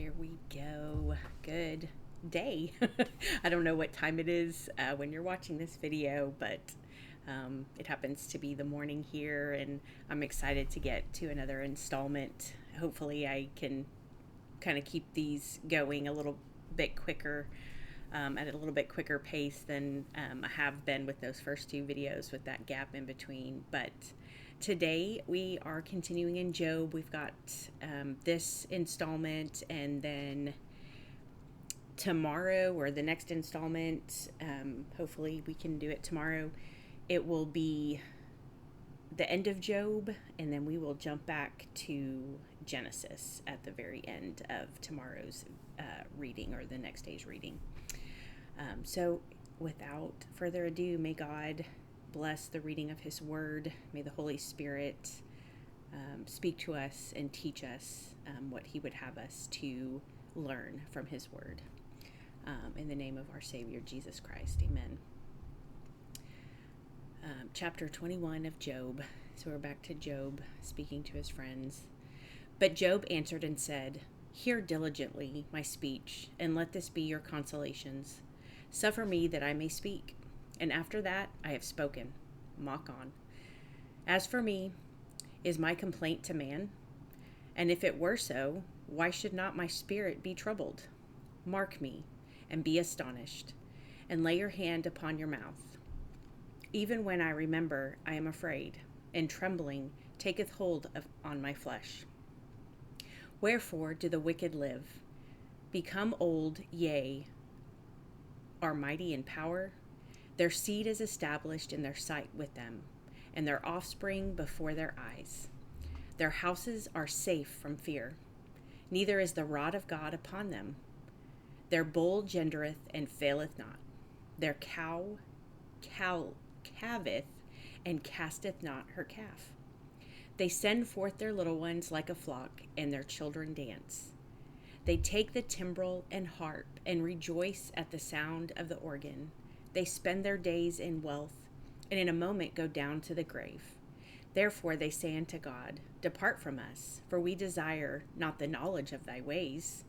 Here we go. Good day. I don't know what time it is when you're watching this video, but it happens to be the morning here, and I'm excited to get to another installment. Hopefully, I can kind of keep these going a little bit quicker, at a little bit quicker pace than I have been with those first two videos with that gap in between. But today we are continuing in Job. We've got this installment, and then tomorrow, or the next installment, hopefully we can do it tomorrow, it will be the end of Job, and then we will jump back to Genesis at the very end of tomorrow's reading, or the next day's reading. So without further ado, may God bless the reading of his word. May the Holy Spirit speak to us and teach us what he would have us to learn from his word. In the name of our Savior, Jesus Christ, amen. Chapter 21 of Job. So we're back to Job speaking to his friends. But Job answered and said, "Hear diligently my speech, and let this be your consolations. Suffer me that I may speak, and after that I have spoken. Mock on. As for me, is my complaint to man? And if it were so, why should not my spirit be troubled? Mark me, and be astonished, and lay your hand upon your mouth. Even when I remember, I am afraid, and trembling taketh hold on my flesh. Wherefore do the wicked live, become old, yea, are mighty in power? Their seed is established in their sight with them, and their offspring before their eyes. Their houses are safe from fear, neither is the rod of God upon them. Their bull gendereth and faileth not. Their cow calveth and casteth not her calf. They send forth their little ones like a flock, and their children dance. They take the timbrel and harp, and rejoice at the sound of the organ. They spend their days in wealth, and in a moment go down to the grave. Therefore they say unto God, Depart from us, for we desire not the knowledge of thy ways.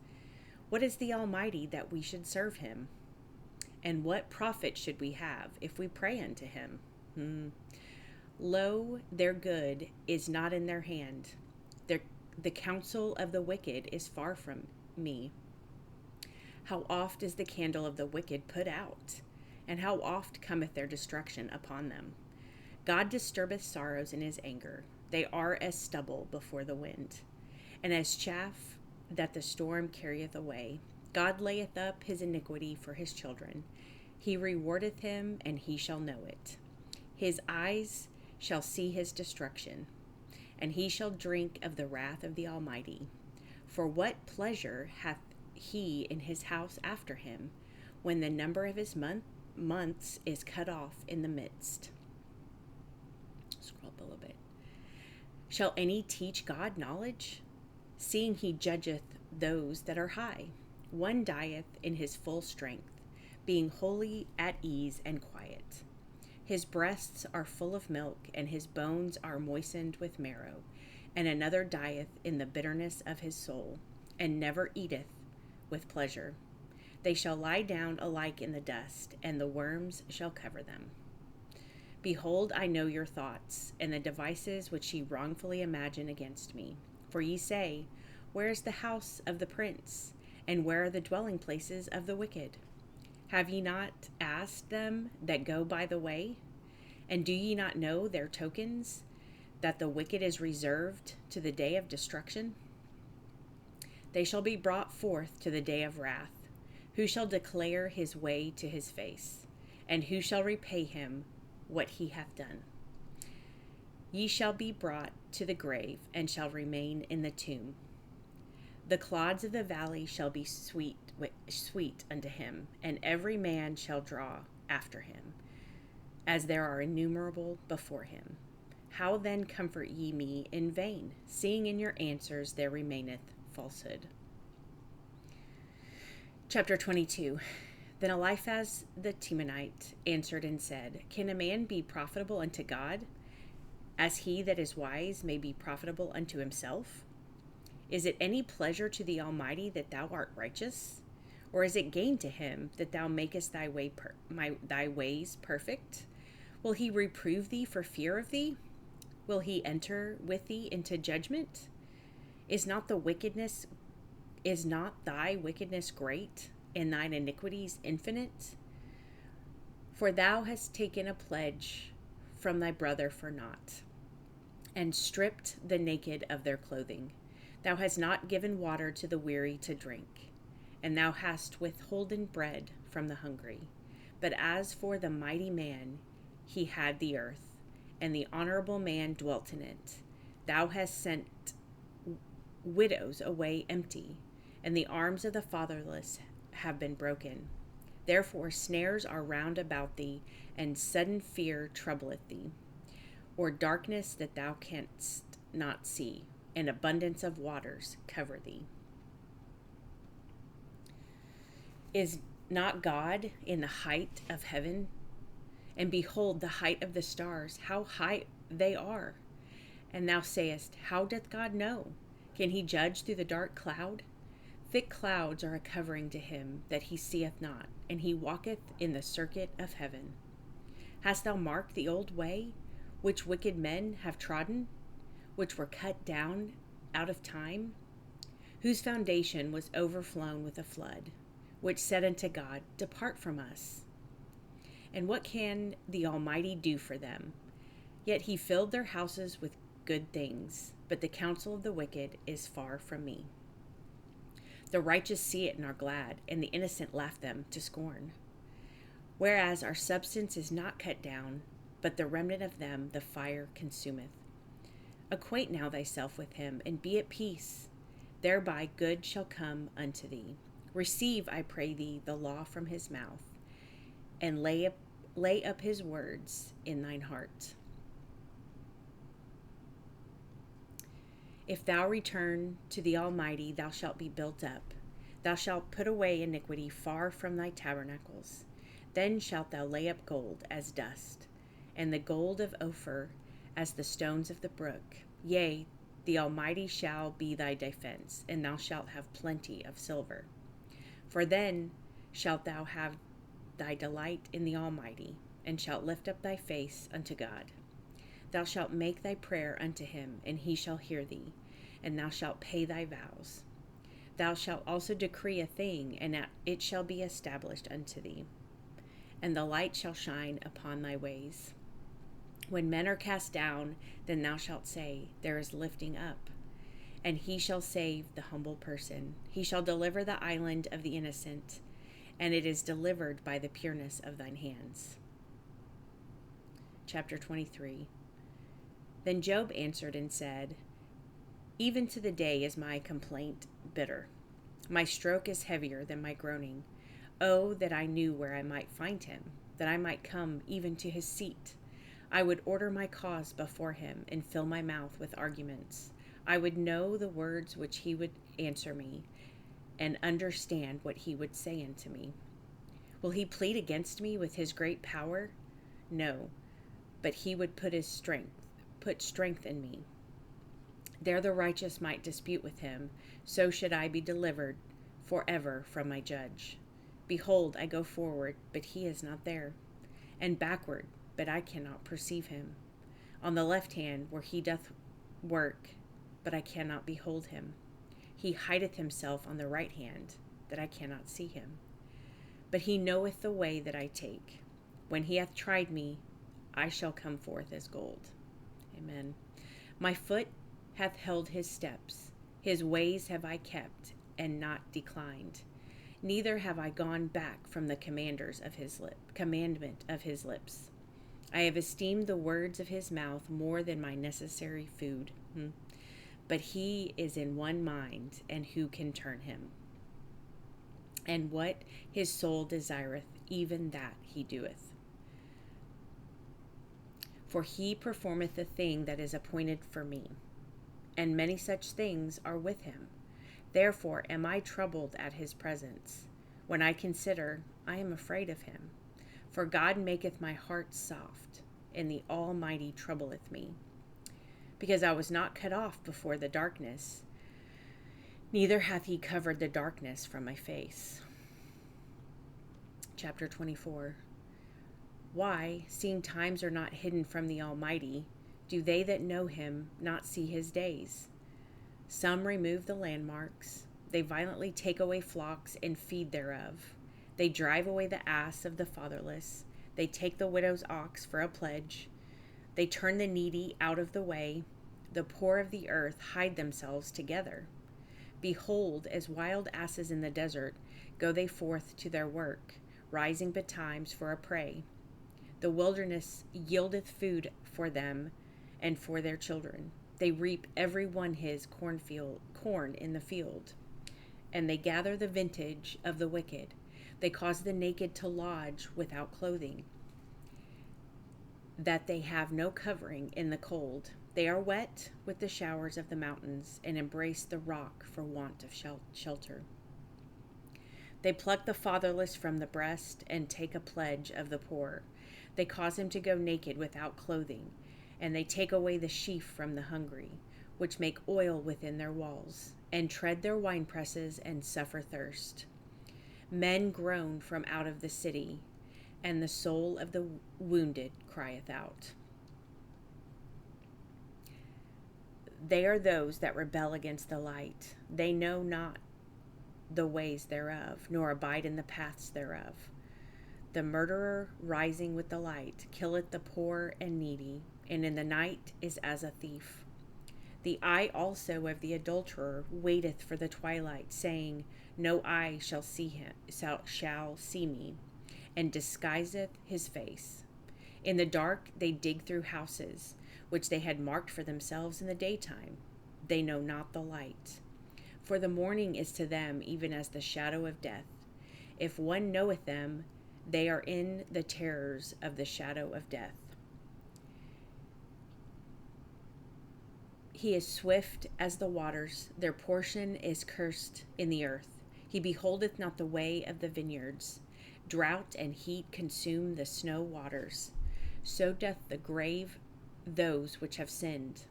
What is the Almighty that we should serve him? And what profit should we have if we pray unto him? Lo, their good is not in their hand. The counsel of the wicked is far from me. How oft is the candle of the wicked put out, and how oft cometh their destruction upon them? God disturbeth sorrows in his anger. They are as stubble before the wind, and as chaff that the storm carrieth away. God layeth up his iniquity for his children. He rewardeth him, and he shall know it. His eyes shall see his destruction, and he shall drink of the wrath of the Almighty. For what pleasure hath he in his house after him, when the number of his months is cut off in the midst? Scroll up a little bit. Shall any teach God knowledge? Seeing he judgeth those that are high. One dieth in his full strength, being wholly at ease and quiet. His breasts are full of milk, and his bones are moistened with marrow. And another dieth in the bitterness of his soul, and never eateth with pleasure. They shall lie down alike in the dust, and the worms shall cover them. Behold, I know your thoughts, and the devices which ye wrongfully imagine against me. For ye say, Where is the house of the prince? And where are the dwelling places of the wicked? Have ye not asked them that go by the way? And do ye not know their tokens, that the wicked is reserved to the day of destruction? They shall be brought forth to the day of wrath. Who shall declare his way to his face? And who shall repay him what he hath done? Ye shall be brought to the grave, and shall remain in the tomb. The clods of the valley shall be sweet unto him, and every man shall draw after him, as there are innumerable before him. How then comfort ye me in vain, seeing in your answers there remaineth falsehood? Chapter 22. Then Eliphaz the Temanite answered and said, Can a man be profitable unto God, as he that is wise may be profitable unto himself? Is it any pleasure to the Almighty that thou art righteous? Or is it gain to him that thou makest thy ways perfect? Will he reprove thee for fear of thee? Will he enter with thee into judgment? Is not thy wickedness great, and thine iniquities infinite? For thou hast taken a pledge from thy brother for naught, and stripped the naked of their clothing. Thou hast not given water to the weary to drink, and thou hast withholden bread from the hungry. But as for the mighty man, he had the earth, and the honorable man dwelt in it. Thou hast sent widows away empty, and the arms of the fatherless have been broken. Therefore snares are round about thee, and sudden fear troubleth thee, or darkness that thou canst not see, and abundance of waters cover thee. Is not God in the height of heaven? And behold the height of the stars, how high they are. And thou sayest, how doth God know? Can he judge through the dark cloud? Thick clouds are a covering to him that he seeth not, and he walketh in the circuit of heaven. Hast thou marked the old way, which wicked men have trodden, which were cut down out of time, whose foundation was overflown with a flood, which said unto God, depart from us. And what can the Almighty do for them? Yet he filled their houses with good things, but the counsel of the wicked is far from me. The righteous see it and are glad, and the innocent laugh them to scorn. Whereas our substance is not cut down, but the remnant of them the fire consumeth. Acquaint now thyself with him, and be at peace. Thereby good shall come unto thee. Receive, I pray thee, the law from his mouth, and lay up his words in thine heart. If thou return to the Almighty, thou shalt be built up. Thou shalt put away iniquity far from thy tabernacles. Then shalt thou lay up gold as dust, and the gold of Ophir as the stones of the brook. Yea, the Almighty shall be thy defense, and thou shalt have plenty of silver. For then shalt thou have thy delight in the Almighty, and shalt lift up thy face unto God. Thou shalt make thy prayer unto him, and he shall hear thee, and thou shalt pay thy vows. Thou shalt also decree a thing, and it shall be established unto thee, and the light shall shine upon thy ways. When men are cast down, then thou shalt say, there is lifting up, and he shall save the humble person. He shall deliver the island of the innocent, and it is delivered by the pureness of thine hands. Chapter 23. Then Job answered and said, even to the day is my complaint bitter. My stroke is heavier than my groaning. Oh, that I knew where I might find him, that I might come even to his seat. I would order my cause before him, and fill my mouth with arguments. I would know the words which he would answer me, and understand what he would say unto me. Will he plead against me with his great power? No, but he would put strength in me. There the righteous might dispute with him, so should I be delivered forever from my judge. Behold, I go forward, but he is not there, and backward, but I cannot perceive him. On the left hand, where he doth work, but I cannot behold him. He hideth himself on the right hand, that I cannot see him. But he knoweth the way that I take. When he hath tried me, I shall come forth as gold. Amen. My foot hath held his steps. His ways have I kept, and not declined. Neither have I gone back from the commandment of his lips. I have esteemed the words of his mouth more than my necessary food. But he is in one mind, and who can turn him? And what his soul desireth, even that he doeth. For he performeth the thing that is appointed for me, and many such things are with him. Therefore am I troubled at his presence. When I consider, I am afraid of him. For God maketh my heart soft, and the Almighty troubleth me. Because I was not cut off before the darkness, neither hath he covered the darkness from my face. Chapter 24. Why, seeing times are not hidden from the Almighty, do they that know him not see his days? Some remove the landmarks. They violently take away flocks and feed thereof. They drive away the ass of the fatherless. They take the widow's ox for a pledge. They turn the needy out of the way. The poor of the earth hide themselves together. Behold, as wild asses in the desert, go they forth to their work, rising betimes for a prey. The wilderness yieldeth food for them and for their children. They reap every one his corn in the field, and they gather the vintage of the wicked. They cause the naked to lodge without clothing, that they have no covering in the cold. They are wet with the showers of the mountains, and embrace the rock for want of shelter. They pluck the fatherless from the breast, and take a pledge of the poor. They cause him to go naked without clothing, and they take away the sheaf from the hungry, which make oil within their walls, and tread their winepresses, and suffer thirst. Men groan from out of the city, and the soul of the wounded crieth out. They are those that rebel against the light. They know not the ways thereof, nor abide in the paths thereof. The murderer rising with the light killeth the poor and needy, and in the night is as a thief. The eye also of the adulterer waiteth for the twilight, saying, no eye shall see me, and disguiseth his face. In the dark they dig through houses, which they had marked for themselves in the daytime. They know not the light. For the morning is to them even as the shadow of death. If one knoweth them, they are in the terrors of the shadow of death. He is swift as the waters. Their portion is cursed in the earth. He beholdeth not the way of the vineyards. Drought and heat consume the snow waters. So doth the grave those which have sinned.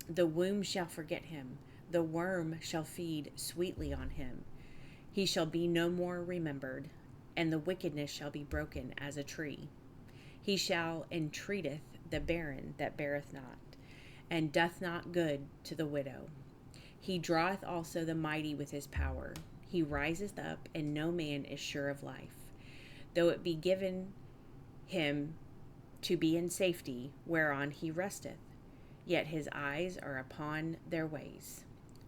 The womb shall forget him. The worm shall feed sweetly on him. He shall be no more remembered, and the wickedness shall be broken as a tree. He shall entreateth the barren that beareth not, and doth not good to the widow. He draweth also the mighty with his power. He riseth up, and no man is sure of life. Though it be given him to be in safety, whereon he resteth, yet his eyes are upon their ways.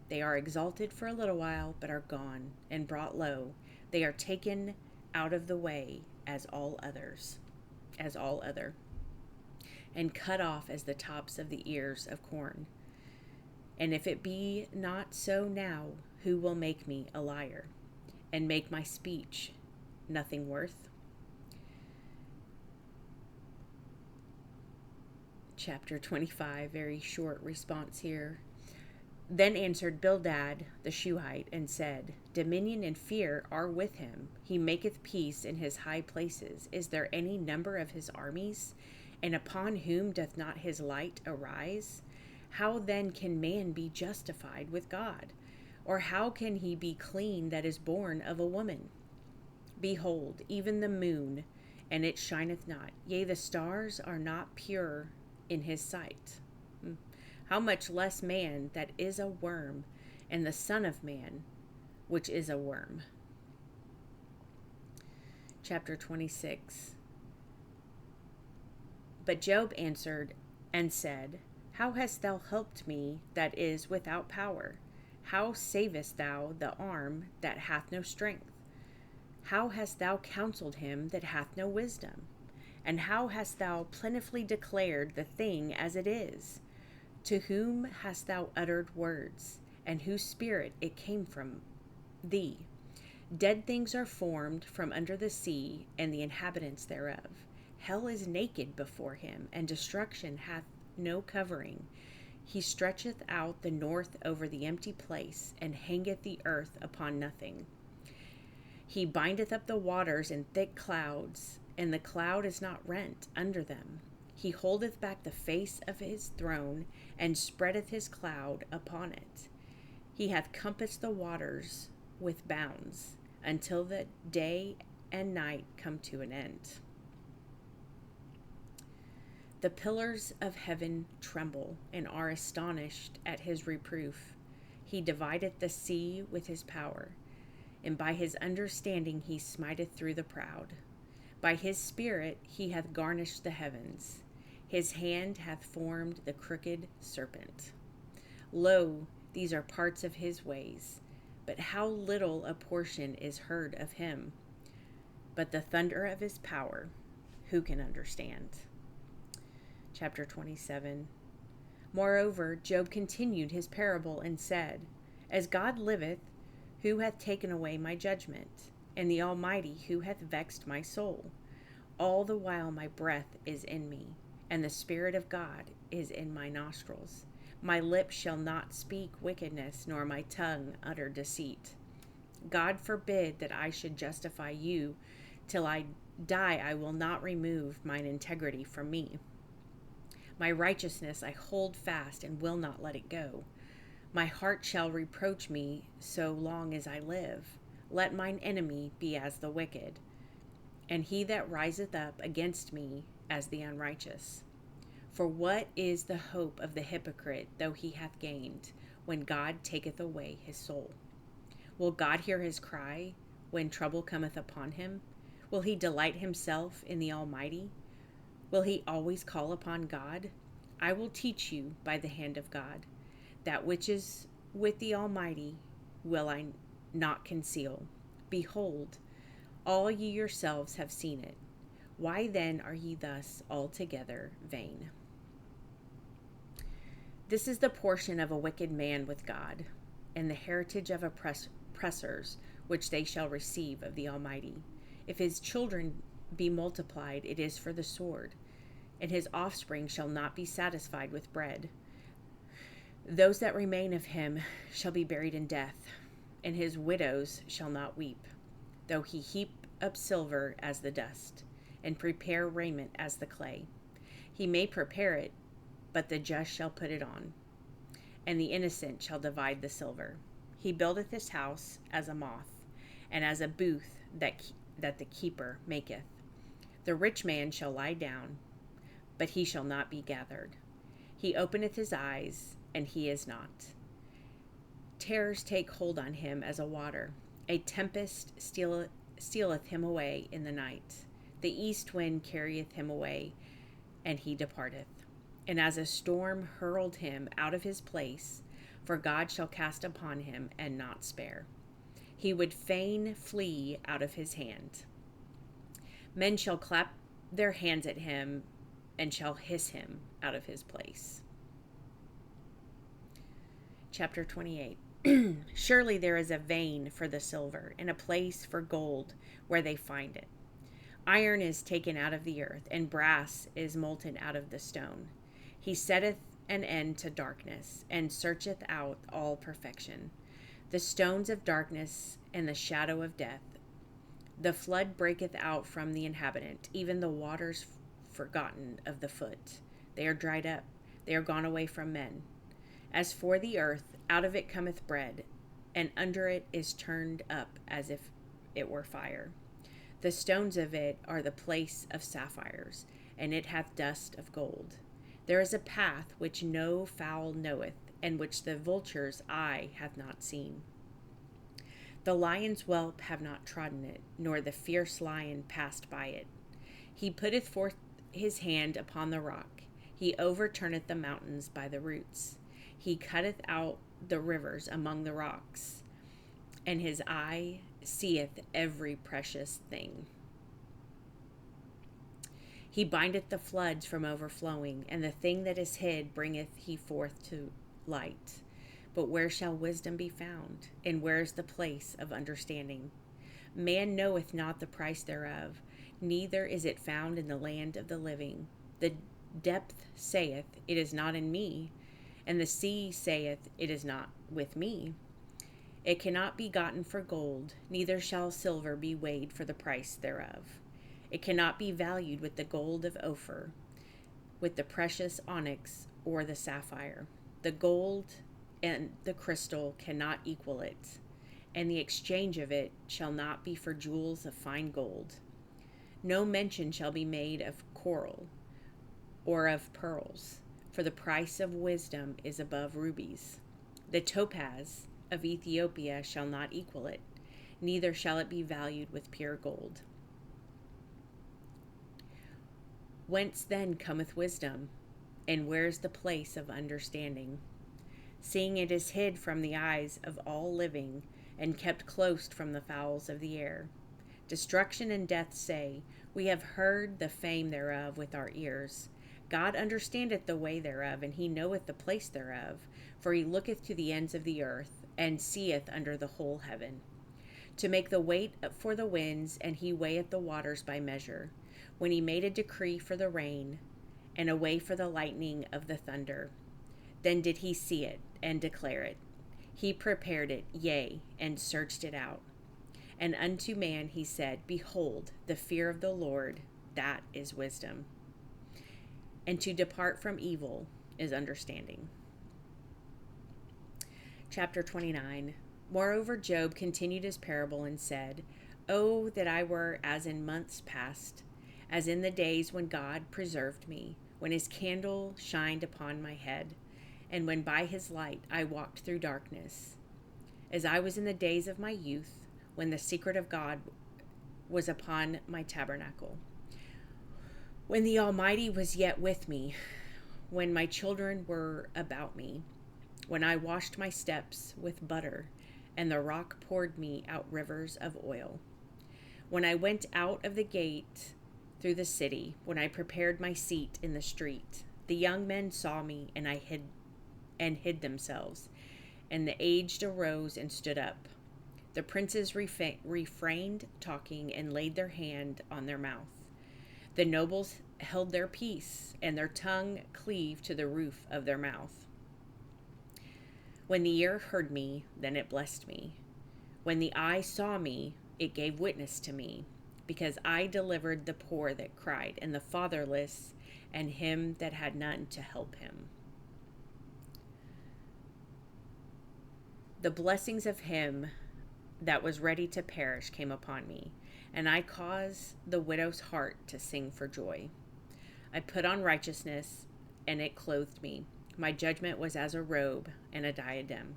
They are exalted for a little while, but are gone, and brought low. They are taken out of the way as all other, and cut off as the tops of the ears of corn. And if it be not so now, who will make me a liar, and make my speech nothing worth? Chapter 25, very short response here. Then answered Bildad the Shuhite, and said, dominion and fear are with him. He maketh peace in his high places. Is there any number of his armies? And upon whom doth not his light arise? How then can man be justified with God? Or how can he be clean that is born of a woman? Behold, even the moon, and it shineth not. Yea, the stars are not pure in his sight. How much less man that is a worm, and the Son of Man, which is a worm. Chapter 26. But Job answered and said, how hast thou helped me that is without power? How savest thou the arm that hath no strength? How hast thou counseled him that hath no wisdom? And how hast thou plentifully declared the thing as it is? To whom hast thou uttered words, and whose spirit it came from thee? Dead things are formed from under the sea, and the inhabitants thereof. Hell is naked before him, and destruction hath no covering. He stretcheth out the north over the empty place, and hangeth the earth upon nothing. He bindeth up the waters in thick clouds, and the cloud is not rent under them. He holdeth back the face of his throne, and spreadeth his cloud upon it. He hath compassed the waters with bounds, until the day and night come to an end. The pillars of heaven tremble and are astonished at his reproof. He divideth the sea with his power, and by his understanding he smiteth through the proud. By his spirit he hath garnished the heavens. His hand hath formed the crooked serpent. Lo, these are parts of his ways, but how little a portion is heard of him. But the thunder of his power, who can understand? Chapter 27. Moreover, Job continued his parable and said, As God liveth, who hath taken away my judgment? And the Almighty, who hath vexed my soul? All the while my breath is in me, and the Spirit of God is in my nostrils. My lips shall not speak wickedness, nor my tongue utter deceit. God forbid that I should justify you. Till I die, I will not remove mine integrity from me. My righteousness I hold fast and will not let it go. My heart shall reproach me so long as I live. Let mine enemy be as the wicked, and he that riseth up against me as the unrighteous. For what is the hope of the hypocrite, though he hath gained, when God taketh away his soul? Will God hear his cry when trouble cometh upon him? Will he delight himself in the Almighty? Will he always call upon God? I will teach you by the hand of God. That which is with the Almighty will I not conceal. Behold, all ye yourselves have seen it. Why then are ye thus altogether vain? This is the portion of a wicked man with God, and the heritage of oppressors, which they shall receive of the Almighty. If his children be multiplied, it is for the sword, and his offspring shall not be satisfied with bread. Those that remain of him shall be buried in death, and his widows shall not weep, though he heap up silver as the dust, and prepare raiment as the clay. He may prepare it, but the just shall put it on, and the innocent shall divide the silver. He buildeth his house as a moth, and as a booth that the keeper maketh. The rich man shall lie down, but he shall not be gathered. He openeth his eyes, and he is not. Terrors take hold on him as a water. A tempest stealeth him away in the night. The east wind carrieth him away, and he departeth. And as a storm hurled him out of his place, for God shall cast upon him and not spare. He would fain flee out of his hand. Men shall clap their hands at him, and shall hiss him out of his place. Chapter 28. Surely there is a vein for the silver, and a place for gold where they find it. Iron is taken out of the earth, and brass is molten out of the stone. He setteth an end to darkness, and searcheth out all perfection. The stones of darkness and the shadow of death. The flood breaketh out from the inhabitant, even the waters forgotten of the foot. They are dried up, they are gone away from men. As for the earth, out of it cometh bread, and under it is turned up as if it were fire. The stones of it are the place of sapphires, and it hath dust of gold. There is a path which no fowl knoweth, and which the vulture's eye hath not seen. The lion's whelp have not trodden it, nor the fierce lion passed by it. He putteth forth his hand upon the rock. He overturneth the mountains by the roots. He cutteth out the rivers among the rocks, and his eye seeth every precious thing. He bindeth the floods from overflowing, and the thing that is hid bringeth he forth to light. But where shall wisdom be found? And where is the place of understanding? Man knoweth not the price thereof, neither is it found in the land of the living. The depth saith, It is not in me, and the sea saith, It is not with me. It cannot be gotten for gold, neither shall silver be weighed for the price thereof. It cannot be valued with the gold of Ophir, with the precious onyx or the sapphire. The gold and the crystal cannot equal it, and the exchange of it shall not be for jewels of fine gold. No mention shall be made of coral or of pearls, for the price of wisdom is above rubies. The topaz of Ethiopia shall not equal it, neither shall it be valued with pure gold. Whence then cometh wisdom, and where's the place of understanding? Seeing it is hid from the eyes of all living, and kept close from the fowls of the air. Destruction and death say, We have heard the fame thereof with our ears. God understandeth the way thereof, and he knoweth the place thereof, for he looketh to the ends of the earth, and seeth under the whole heaven. To make the weight for the winds, and he weigheth the waters by measure. When he made a decree for the rain, and a way for the lightning of the thunder, then did he see it, and declare it. He prepared it, yea, and searched it out. And unto man he said, Behold, the fear of the Lord, that is wisdom. And to depart from evil is understanding. Chapter 29. Moreover, Job continued his parable and said, Oh, that I were as in months past, as in the days when God preserved me, when his candle shined upon my head, and when by his light I walked through darkness, as I was in the days of my youth, when the secret of God was upon my tabernacle, when the Almighty was yet with me, when my children were about me, when I washed my steps with butter, and the rock poured me out rivers of oil, when I went out of the gate through the city, when I prepared my seat in the street, the young men saw me, and hid themselves, and the aged arose and stood up. The princes refrained talking and laid their hand on their mouth. The nobles held their peace, and their tongue cleaved to the roof of their mouth. When the ear heard me, then it blessed me. When the eye saw me, it gave witness to me, because I delivered the poor that cried, and the fatherless, and him that had none to help him. The blessings of him that was ready to perish came upon me, and I caused the widow's heart to sing for joy. I put on righteousness, and it clothed me. My judgment was as a robe and a diadem.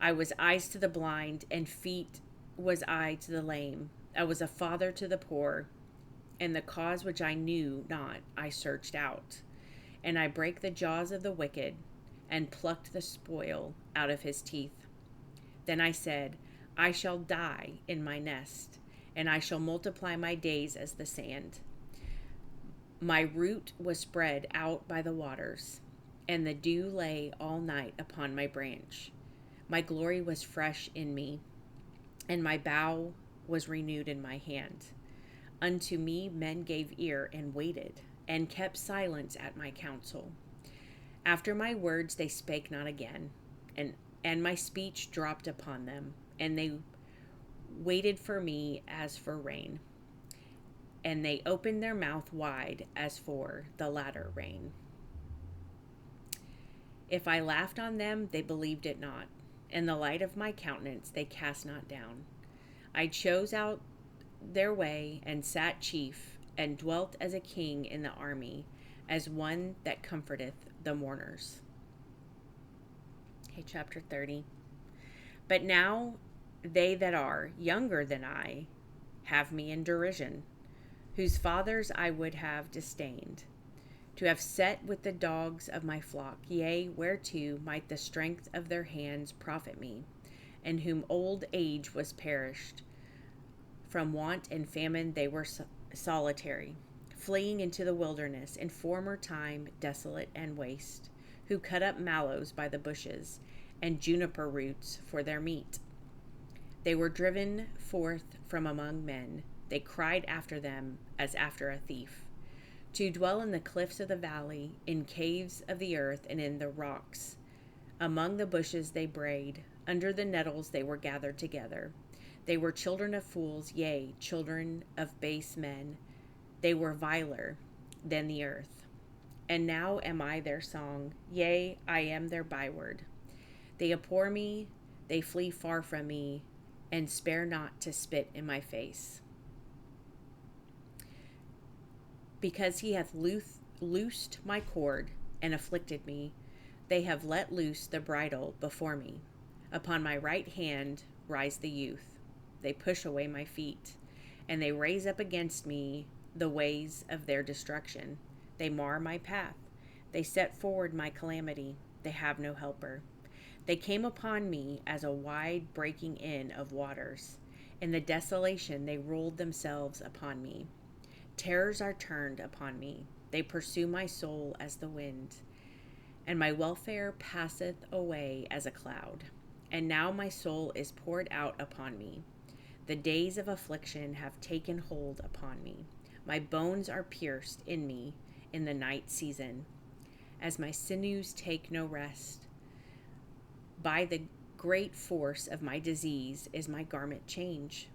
I was eyes to the blind, and feet was I to the lame. I was a father to the poor, and the cause which I knew not I searched out. And I brake the jaws of the wicked, and plucked the spoil out of his teeth. Then I said, I shall die in my nest, and I shall multiply my days as the sand. My root was spread out by the waters, and the dew lay all night upon my branch. My glory was fresh in me, and my bow was renewed in my hand. Unto me men gave ear and waited, and kept silence at my counsel. After my words they spake not again, and my speech dropped upon them, and they waited for me as for rain, and they opened their mouth wide as for the latter rain. If I laughed on them, they believed it not, and the light of my countenance they cast not down. I chose out their way, and sat chief, and dwelt as a king in the army, as one that comforteth the mourners. Okay, chapter 30. But now they that are younger than I have me in derision, whose fathers I would have disdained, to have set with the dogs of my flock, yea, whereto might the strength of their hands profit me, and whom old age was perished. From want and famine they were solitary, fleeing into the wilderness, in former time desolate and waste, who cut up mallows by the bushes, and juniper roots for their meat. They were driven forth from among men. They cried after them as after a thief. To dwell in the cliffs of the valley, in caves of the earth, and in the rocks. Among the bushes they brayed, under the nettles they were gathered together. They were children of fools, yea, children of base men. They were viler than the earth. And now am I their song, yea, I am their byword. They abhor me, they flee far from me, and spare not to spit in my face. Because he hath loosed my cord and afflicted me, they have let loose the bridle before me. Upon my right hand rise the youth. They push away my feet, and they raise up against me the ways of their destruction. They mar my path. They set forward my calamity. They have no helper. They came upon me as a wide breaking in of waters. In the desolation they rolled themselves upon me. Terrors are turned upon me. They pursue my soul as the wind, and my welfare passeth away as a cloud. And now my soul is poured out upon me. The days of affliction have taken hold upon me. My bones are pierced in me in the night season, as my sinews take no rest. By the great force of my disease is my garment changed.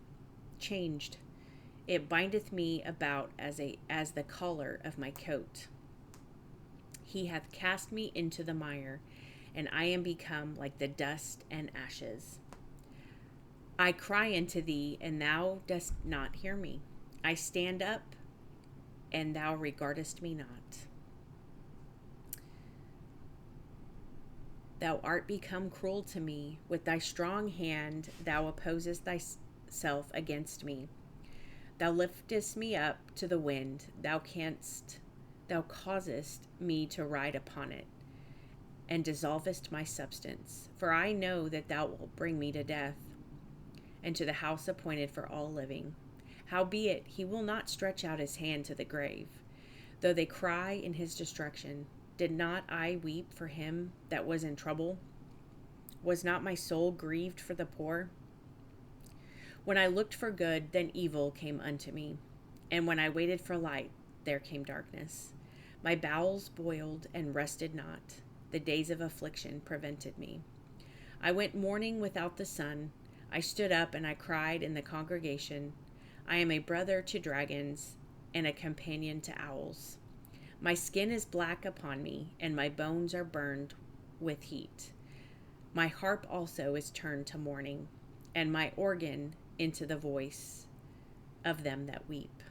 It bindeth me about as the collar of my coat. He hath cast me into the mire, and I am become like the dust and ashes. I cry unto thee, and thou dost not hear me. I stand up, and thou regardest me not. Thou art become cruel to me. With thy strong hand thou opposest thyself against me. Thou liftest me up to the wind. Thou causest me to ride upon it, and dissolvest my substance. For I know that thou wilt bring me to death, and to the house appointed for all living. Howbeit he will not stretch out his hand to the grave, though they cry in his destruction. Did not I weep for him that was in trouble? Was not my soul grieved for the poor? When I looked for good, then evil came unto me, and when I waited for light, there came darkness. My bowels boiled and rested not. The days of affliction prevented me. I went mourning without the sun. I stood up and I cried in the congregation. I am a brother to dragons and a companion to owls. My skin is black upon me, and my bones are burned with heat. My harp also is turned to mourning, and my organ into the voice of them that weep.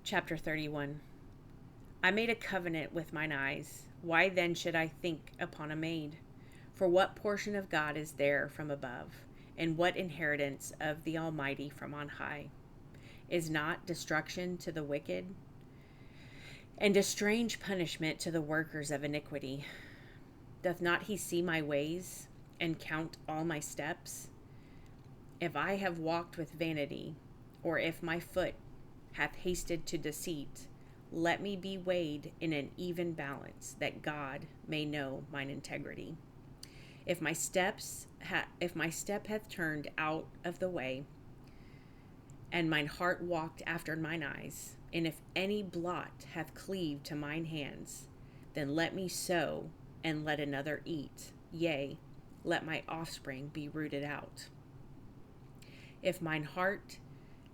Chapter 31. I made a covenant with mine eyes. Why then should I think upon a maid? For what portion of God is there from above, and what inheritance of the Almighty from on high? Is not destruction to the wicked, and a strange punishment to the workers of iniquity? Doth not he see my ways, and count all my steps? If I have walked with vanity, or if my foot hath hasted to deceit, let me be weighed in an even balance, that God may know mine integrity. If my step hath turned out of the way, and mine heart walked after mine eyes, and if any blot hath cleaved to mine hands, then let me sow, and let another eat, yea, let my offspring be rooted out. If mine heart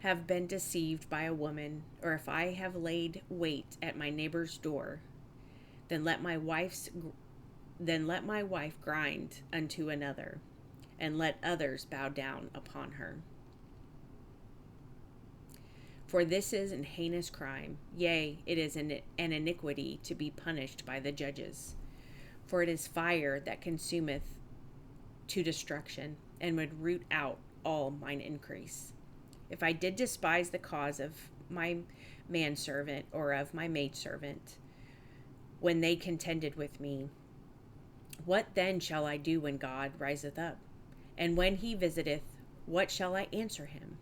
have been deceived by a woman, or if I have laid wait at my neighbor's door, then let my wife grind unto another, and let others bow down upon her. For this is an heinous crime, yea, it is an iniquity to be punished by the judges. For it is fire that consumeth to destruction, and would root out all mine increase. If I did despise the cause of my manservant or of my maidservant, when they contended with me, what then shall I do when God riseth up? And when he visiteth, what shall I answer him?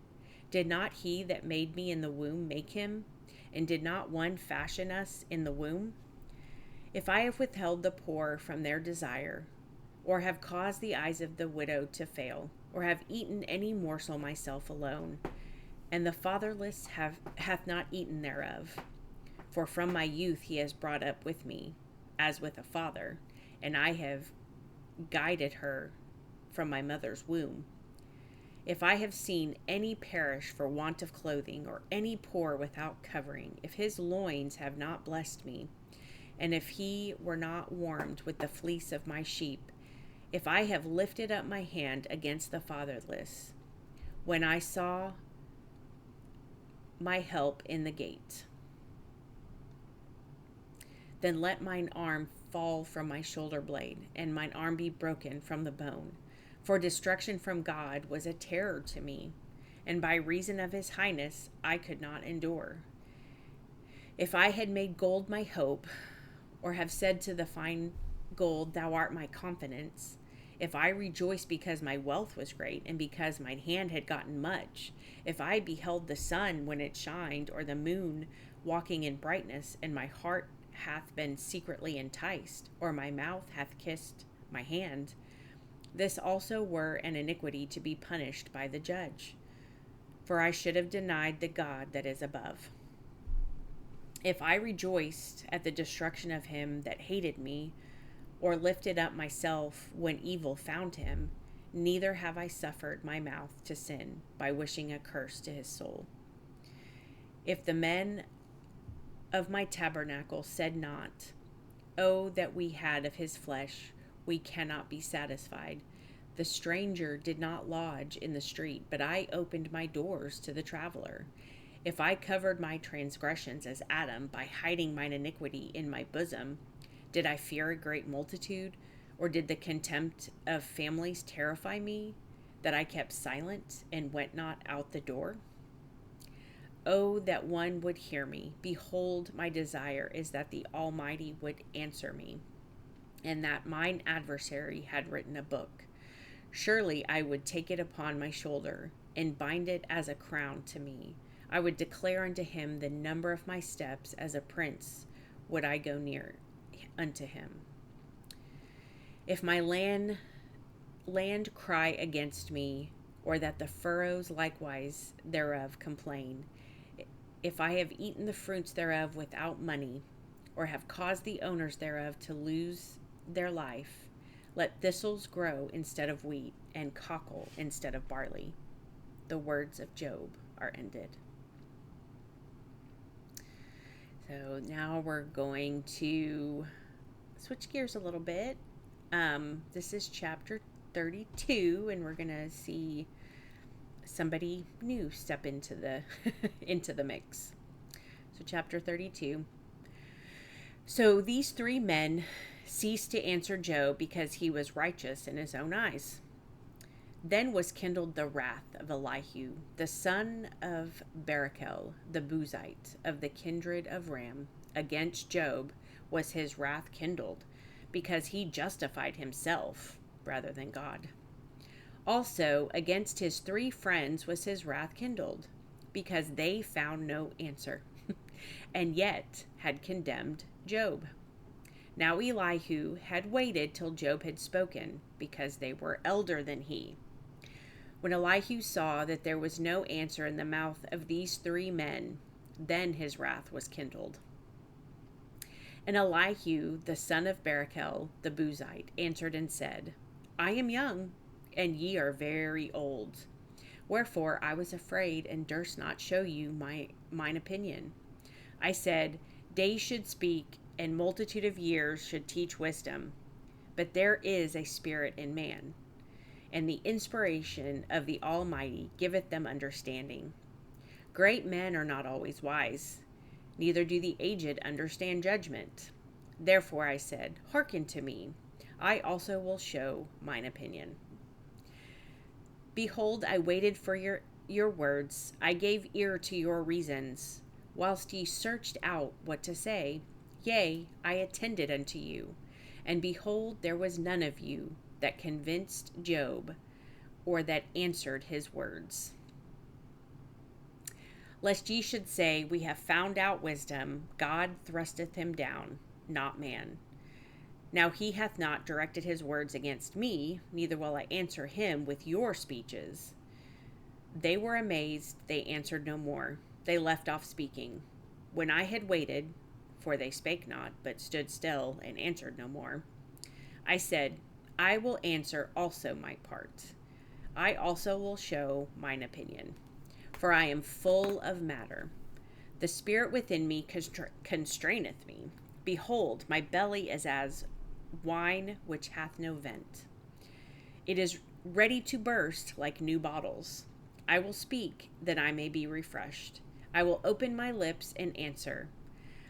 Did not he that made me in the womb make him? And did not one fashion us in the womb? If I have withheld the poor from their desire, or have caused the eyes of the widow to fail, or have eaten any morsel myself alone, and the fatherless hath not eaten thereof, for from my youth he has brought up with me, as with a father, and I have guided her from my mother's womb. If I have seen any perish for want of clothing, or any poor without covering, if his loins have not blessed me, and if he were not warmed with the fleece of my sheep, if I have lifted up my hand against the fatherless, when I saw my help in the gate, then let mine arm fall from my shoulder blade, and mine arm be broken from the bone. For destruction from God was a terror to me, and by reason of his highness I could not endure. If I had made gold my hope, or have said to the fine gold, thou art my confidence, if I rejoiced because my wealth was great, and because mine hand had gotten much, if I beheld the sun when it shined, or the moon walking in brightness, and my heart hath been secretly enticed, or my mouth hath kissed my hand, this also were an iniquity to be punished by the judge. For I should have denied the God that is above. If I rejoiced at the destruction of him that hated me, or lifted up myself when evil found him, neither have I suffered my mouth to sin by wishing a curse to his soul. If the men of my tabernacle said not, oh, that we had of his flesh, we cannot be satisfied. The stranger did not lodge in the street, but I opened my doors to the traveler. If I covered my transgressions as Adam by hiding mine iniquity in my bosom, did I fear a great multitude, or did the contempt of families terrify me, that I kept silent and went not out the door? Oh, that one would hear me. Behold, my desire is that the Almighty would answer me, and that mine adversary had written a book. Surely I would take it upon my shoulder, and bind it as a crown to me. I would declare unto him the number of my steps, as a prince would I go near unto him. If my land cry against me, or that the furrows likewise thereof complain, if I have eaten the fruits thereof without money, or have caused the owners thereof to lose their life, let thistles grow instead of wheat, and cockle instead of barley. The words of Job are ended. So now we're going to switch gears a little bit. This is chapter 32, and we're going to see somebody new step into the into the mix. So chapter 32. So these three men ceased to answer Job because he was righteous in his own eyes. Then was kindled the wrath of Elihu, the son of Barachel, the Buzite, of the kindred of Ram. Against Job was his wrath kindled, because he justified himself rather than God. Also, against his three friends was his wrath kindled, because they found no answer, and yet had condemned Job. Now Elihu had waited till Job had spoken, because they were elder than he. When Elihu saw that there was no answer in the mouth of these three men, then his wrath was kindled. And Elihu, the son of Barachel, the Buzite, answered and said, I am young, and ye are very old. Wherefore I was afraid, and durst not show you mine opinion. I said, days should speak, and multitude of years should teach wisdom. But there is a spirit in man, and the inspiration of the Almighty giveth them understanding. Great men are not always wise, neither do the aged understand judgment. Therefore I said, hearken to me, I also will show mine opinion. Behold, I waited for your words, I gave ear to your reasons, whilst ye searched out what to say. Yea, I attended unto you, and behold, there was none of you that convinced Job, or that answered his words. Lest ye should say, we have found out wisdom, God thrusteth him down, not man. Now he hath not directed his words against me, neither will I answer him with your speeches. They were amazed, they answered no more. They left off speaking. When I had waited, for they spake not, but stood still and answered no more, I said, I will answer also my part. I also will show mine opinion, for I am full of matter. The spirit within me constraineth me, Behold, my belly is as wine which hath no vent. It is ready to burst like new bottles. I will speak, that I may be refreshed. I will open my lips and answer.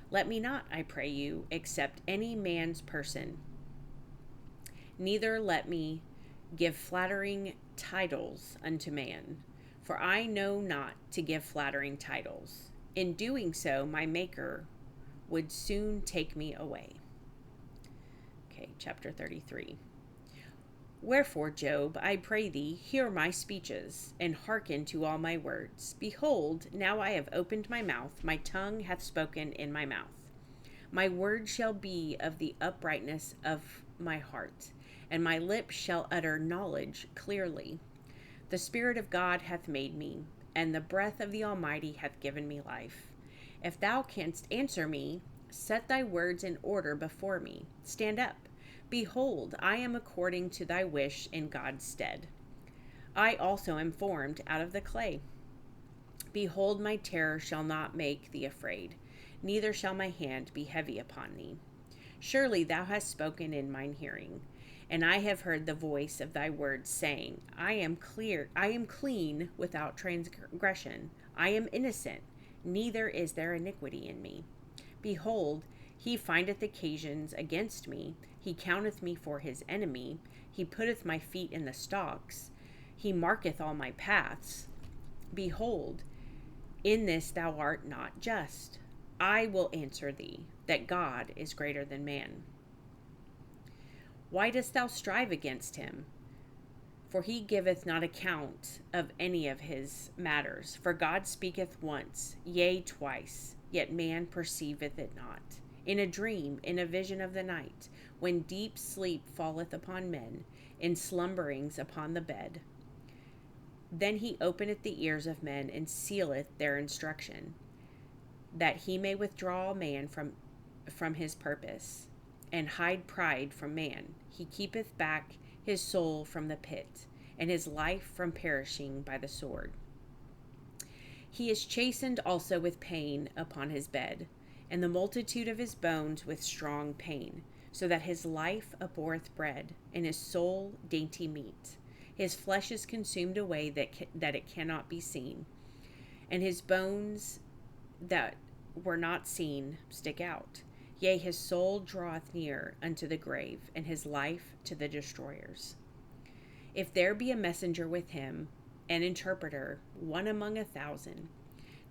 Let me not, I pray you, accept any man's person. Neither let me give flattering titles unto man, for I know not to give flattering titles. In doing so, my Maker would soon take me away. Okay, chapter 33. Wherefore, Job, I pray thee, hear my speeches, and hearken to all my words. Behold, now I have opened my mouth, my tongue hath spoken in my mouth. My word shall be of the uprightness of my heart, and my lips shall utter knowledge clearly. The Spirit of God hath made me, and the breath of the Almighty hath given me life. If thou canst answer me, set thy words in order before me. Stand up. Behold, I am according to thy wish in God's stead. I also am formed out of the clay. Behold, my terror shall not make thee afraid, neither shall my hand be heavy upon thee. Surely thou hast spoken in mine hearing, and I have heard the voice of thy words, saying, I am clean without transgression. I am innocent, neither is there iniquity in me. Behold, he findeth occasions against me. He counteth me for his enemy. He putteth my feet in the stocks. He marketh all my paths. Behold, in this thou art not just. I will answer thee, that God is greater than man. Why dost thou strive against him? For he giveth not account of any of his matters. For God speaketh once, yea, twice, yet man perceiveth it not. In a dream, in a vision of the night, when deep sleep falleth upon men, in slumberings upon the bed. Then he openeth the ears of men, and sealeth their instruction, that he may withdraw man from his purpose, and hide pride from man. He keepeth back his soul from the pit, and his life from perishing by the sword. He is chastened also with pain upon his bed, and the multitude of his bones with strong pain, so that his life abhorreth bread, and his soul dainty meat. His flesh is consumed away that it cannot be seen, and his bones that were not seen stick out. Yea, his soul draweth near unto the grave, and his life to the destroyers. If there be a messenger with him, an interpreter, one among 1,000,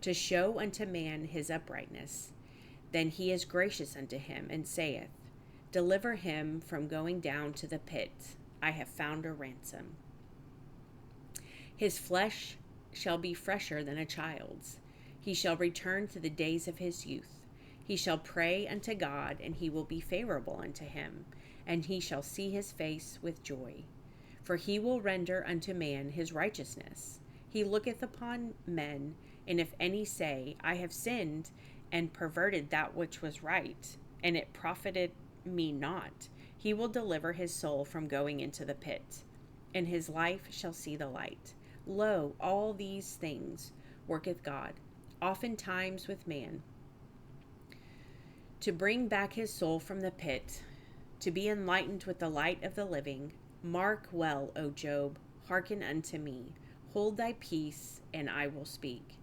to show unto man his uprightness, then he is gracious unto him, and saith, Deliver him from going down to the pit. I have found a ransom. His flesh shall be fresher than a child's. He shall return to the days of his youth. He shall pray unto God, and he will be favorable unto him, and he shall see his face with joy. For he will render unto man his righteousness. He looketh upon men, and if any say, I have sinned, and perverted that which was right, and it profited me not, he will deliver his soul from going into the pit, and his life shall see the light. Lo, all these things worketh God, oftentimes with man, to bring back his soul from the pit, to be enlightened with the light of the living. Mark well, O Job, hearken unto me. Hold thy peace, and I will speak.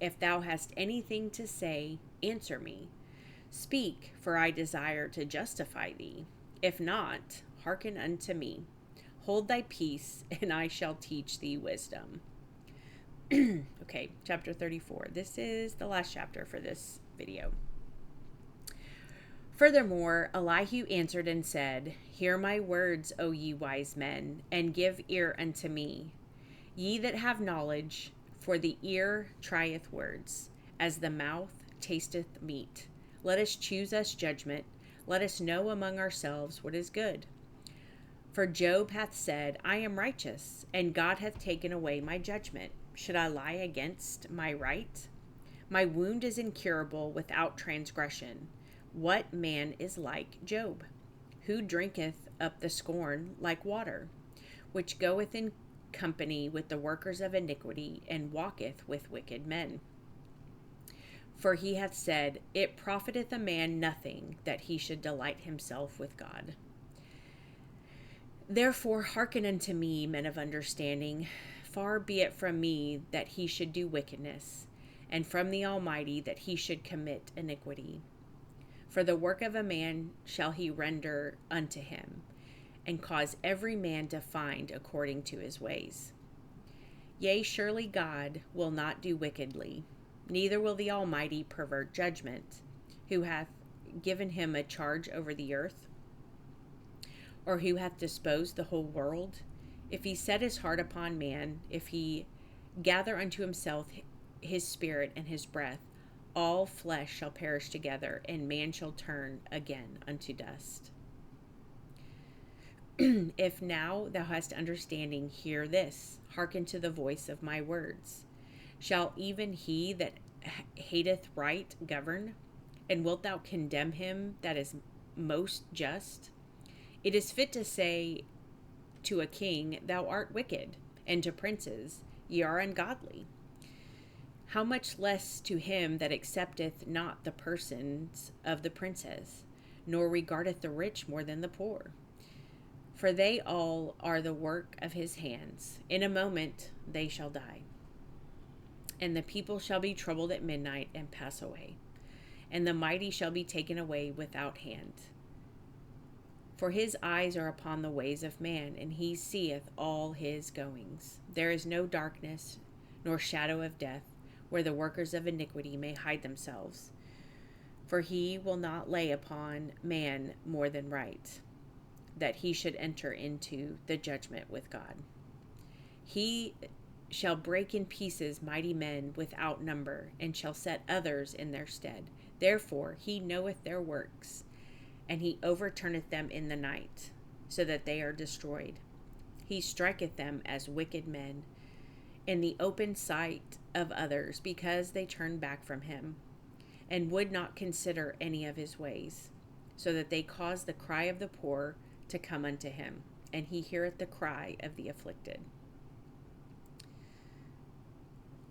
If thou hast anything to say, answer me. Speak, for I desire to justify thee. If not, hearken unto me. Hold thy peace, and I shall teach thee wisdom. Okay, chapter 34. This is the last chapter for this video. Furthermore, Elihu answered and said, Hear my words, O ye wise men, and give ear unto me. Ye that have knowledge, for the ear trieth words, as the mouth tasteth meat. Let us choose us judgment. Let us know among ourselves what is good. For Job hath said, I am righteous, and God hath taken away my judgment. Should I lie against my right? My wound is incurable without transgression. What man is like Job, who drinketh up the scorn like water, which goeth in company with the workers of iniquity, and walketh with wicked men? For he hath said, It profiteth a man nothing that he should delight himself with God. Therefore hearken unto me, men of understanding. Far be it from me that he should do wickedness, and from the Almighty that he should commit iniquity. For the work of a man shall he render unto him, and cause every man to find according to his ways. Yea, surely God will not do wickedly, neither will the Almighty pervert judgment, who hath given him a charge over the earth, or who hath disposed the whole world. If he set his heart upon man, if he gather unto himself his spirit and his breath, all flesh shall perish together, and man shall turn again unto dust. If now thou hast understanding, hear this, hearken to the voice of my words. Shall even he that hateth right govern? And wilt thou condemn him that is most just? It is fit to say to a king, Thou art wicked, and to princes, Ye are ungodly. How much less to him that accepteth not the persons of the princes, nor regardeth the rich more than the poor? For they all are the work of his hands. In a moment they shall die. And the people shall be troubled at midnight and pass away. And the mighty shall be taken away without hand. For his eyes are upon the ways of man, and he seeth all his goings. There is no darkness, nor shadow of death, where the workers of iniquity may hide themselves. For he will not lay upon man more than right, that he should enter into the judgment with God. He shall break in pieces mighty men without number, and shall set others in their stead. Therefore he knoweth their works, and he overturneth them in the night, so that they are destroyed. He striketh them as wicked men in the open sight of others, because they turned back from him, and would not consider any of his ways, so that they cause the cry of the poor to come unto him, and he heareth the cry of the afflicted.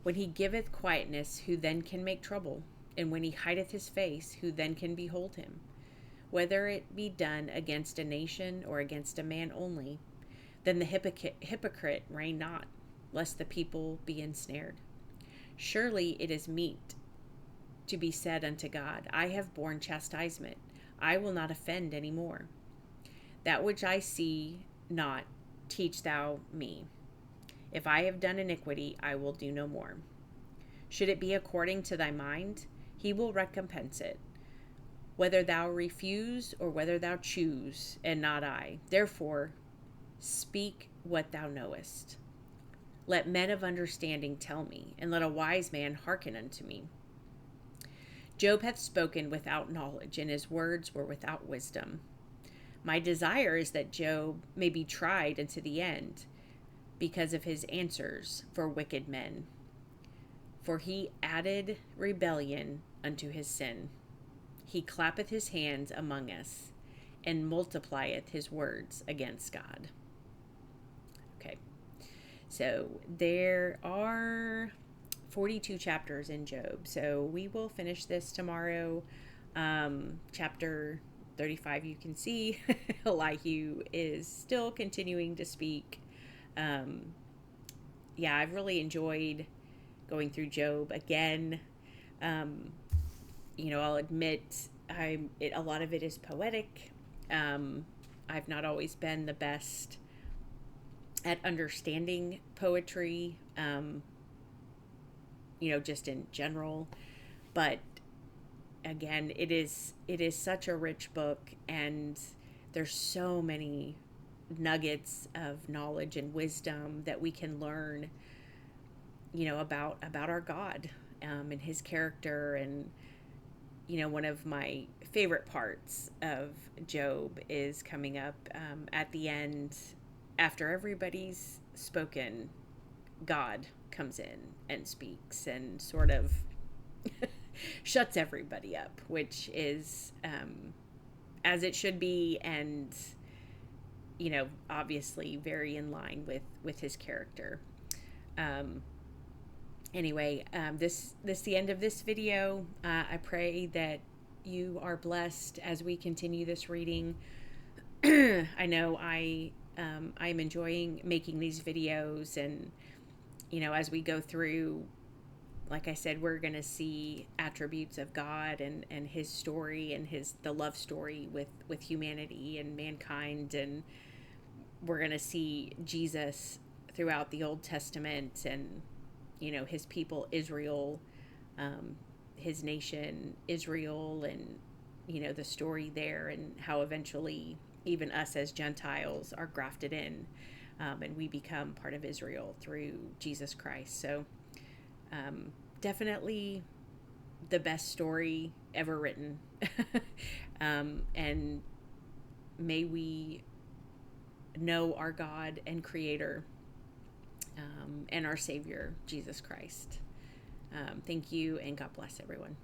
When he giveth quietness, who then can make trouble? And when he hideth his face, who then can behold him? Whether it be done against a nation or against a man only, then the hypocrite reign not, lest the people be ensnared. Surely it is meet to be said unto God, I have borne chastisement, I will not offend any more. That which I see not, teach thou me. If I have done iniquity, I will do no more. Should it be according to thy mind, he will recompense it, whether thou refuse or whether thou choose, and not I. Therefore, speak what thou knowest. Let men of understanding tell me, and let a wise man hearken unto me. Job hath spoken without knowledge, and his words were without wisdom. My desire is that Job may be tried unto the end, because of his answers for wicked men. For he added rebellion unto his sin. He clappeth his hands among us, and multiplieth his words against God. Okay, so there are 42 chapters in Job. So we will finish this tomorrow. Chapter 35, you can see Elihu is still continuing to speak. Yeah, I've really enjoyed going through Job again. I'll admit a lot of it is poetic. I've not always been the best at understanding poetry, just in general. But again, it is such a rich book, and there's so many nuggets of knowledge and wisdom that we can learn, about our God, and his character. And one of my favorite parts of Job is coming up at the end. After everybody's spoken, God comes in and speaks and sort of shuts everybody up, which is as it should be, and obviously very in line with his character. Anyway, this the end of this video. I pray that you are blessed as we continue this reading. I know I'm enjoying making these videos, and as we go through, like I said, we're going to see attributes of God and his story and the love story with humanity and mankind. And we're going to see Jesus throughout the Old Testament, and his people Israel, his nation Israel, and the story there, and how eventually even us as Gentiles are grafted in, and we become part of Israel through Jesus Christ. So definitely the best story ever written. And may we know our God and Creator, and our Savior, Jesus Christ. Thank you, and God bless everyone.